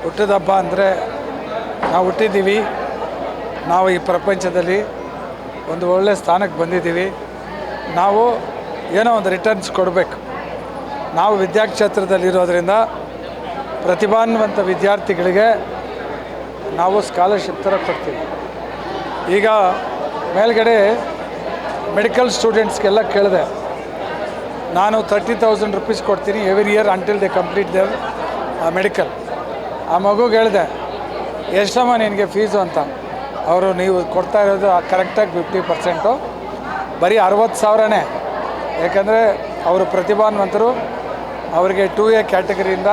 ಹುಟ್ಟಿದ ಹಬ್ಬ ಅಂದರೆ ನಾವು ಹುಟ್ಟಿದ್ದೀವಿ, ನಾವು ಈ ಪ್ರಪಂಚದಲ್ಲಿ ಒಂದು ಒಳ್ಳೆಯ ಸ್ಥಾನಕ್ಕೆ ಬಂದಿದ್ದೀವಿ. ನಾವು ಏನೋ ಒಂದು ರಿಟರ್ನ್ಸ್ ಕೊಡಬೇಕು. ನಾವು ವಿದ್ಯಾಕ್ಷೇತ್ರದಲ್ಲಿರೋದ್ರಿಂದ ಪ್ರತಿಭಾನ್ವಿತ ವಿದ್ಯಾರ್ಥಿಗಳಿಗೆ ನಾವು ಸ್ಕಾಲರ್ಶಿಪ್ ಥರ ಕೊಡ್ತೀವಿ. ಈಗ ಮೇಲ್ಗಡೆ ಮೆಡಿಕಲ್ ಸ್ಟೂಡೆಂಟ್ಸ್ಗೆಲ್ಲ ಕೇಳಿದೆ, ನಾನು 30,000 ರೂಪೀಸ್ ಕೊಡ್ತೀನಿ every year until the complete their medical. ಆ ಮಗುಗೆ ಹೇಳಿದೆ, ಎಷ್ಟಮ್ಮ ನಿನಗೆ ಫೀಸು ಅಂತ. ಅವರು ನೀವು ಕೊಡ್ತಾ ಇರೋದು ಕರೆಕ್ಟಾಗಿ 50%, ಬರೀ 60,000ನೇ. ಯಾಕಂದರೆ ಅವರು ಪ್ರತಿಭಾನ್ವಂತರು, ಅವರಿಗೆ 2A ಕ್ಯಾಟಗರಿಯಿಂದ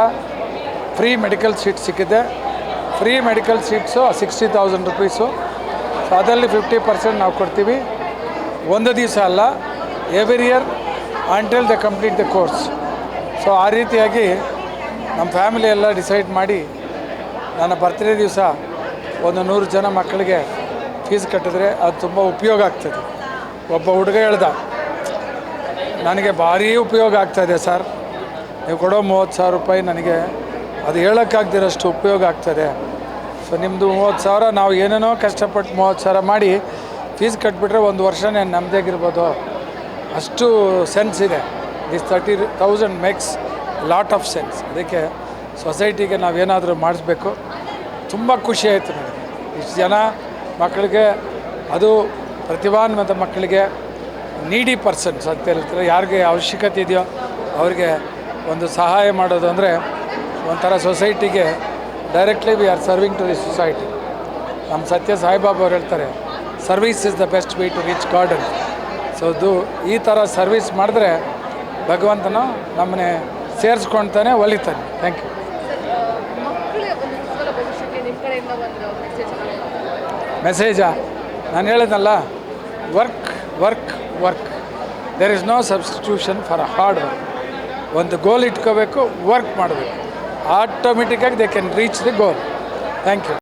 ಫ್ರೀ ಮೆಡಿಕಲ್ ಸೀಟ್ ಸಿಕ್ಕಿದೆ. Free medical seats 60,000 rupees. So ಅದರಲ್ಲಿ 50% ನಾವು ಕೊಡ್ತೀವಿ. ಒಂದು ದಿವಸ ಅಲ್ಲ, every year until the complete the course. So ಆ ರೀತಿಯಾಗಿ ನಮ್ಮ ಫ್ಯಾಮಿಲಿ ಎಲ್ಲ ಡಿಸೈಡ್ ಮಾಡಿ ನನ್ನ ಬರ್ತ್ಡೇ ದಿವಸ ಒಂದು 100 ಜನ ಮಕ್ಕಳಿಗೆ ಫೀಸ್ ಕಟ್ಟಿದ್ರೆ ಅದು ತುಂಬ ಉಪಯೋಗ ಆಗ್ತದೆ. ಒಬ್ಬ ಹುಡುಗ ಹೇಳ್ದ, ನನಗೆ ಭಾರೀ ಉಪಯೋಗ ಆಗ್ತಾಯಿದೆ ಸರ್, ನೀವು ಕೊಡೋ 30,000 ರೂಪಾಯಿ ನನಗೆ ಅದು ಹೇಳೋಕ್ಕಾಗ್ದಿರೋಷ್ಟು ಉಪಯೋಗ ಆಗ್ತದೆ. ಸೊ ನಿಮ್ಮದು 30,000, ನಾವು ಏನೇನೋ ಕಷ್ಟಪಟ್ಟು 30,000 ಮಾಡಿ ಫೀಸ್ ಕಟ್ಬಿಟ್ರೆ ಒಂದು ವರ್ಷನೇ ನಮ್ಮದಾಗಿರ್ಬೋದು, ಅಷ್ಟು ಸೆನ್ಸ್ ಇದೆ. This 30,000 makes lot of sense. ಅದಕ್ಕೆ ಸೊಸೈಟಿಗೆ ನಾವೇನಾದರೂ ಮಾಡಿಸ್ಬೇಕು. ತುಂಬ ಖುಷಿ ಆಯಿತು ನನಗೆ. ಇಷ್ಟು ಜನ ಮಕ್ಕಳಿಗೆ, ಅದು ಪ್ರತಿಭಾನ್ವಿತ ಮಕ್ಕಳಿಗೆ, ನೀಡಿ ಪರ್ಸನ್ಸ್ ಅಂತ ಹೇಳ್ತಾರೆ, ಯಾರಿಗೆ ಅವಶ್ಯಕತೆ ಇದೆಯೋ ಅವ್ರಿಗೆ ಒಂದು ಸಹಾಯ ಮಾಡೋದು ಅಂದರೆ ಒಂಥರ ಸೊಸೈಟಿಗೆ directly we are serving to the society. ನಮ್ಮ ಸತ್ಯ ಸಾಯಿಬಾಬಾ ಅವ್ರು ಹೇಳ್ತಾರೆ, service is the best way to reach God ಅಂತ. ಸೊ ಈ ಥರ ಸರ್ವಿಸ್ ಮಾಡಿದ್ರೆ ಭಗವಂತನು ನಮ್ಮನ್ನೇ ಸೇರಿಸ್ಕೊಳ್ತಾನೆ, ಒಲಿತಾನೆ. Thank you. ಮೆಸೇಜಾ? ನಾನು ಹೇಳಿದ್ನಲ್ಲ, work work work. There is no substitution for hard work. ಒಂದು ಗೋಲ್ ಇಟ್ಕೋಬೇಕು, ವರ್ಕ್ ಮಾಡಬೇಕು, ಆಟೋಮೆಟಿಕ್ಕಾಗಿ they can reach the goal. Thank you.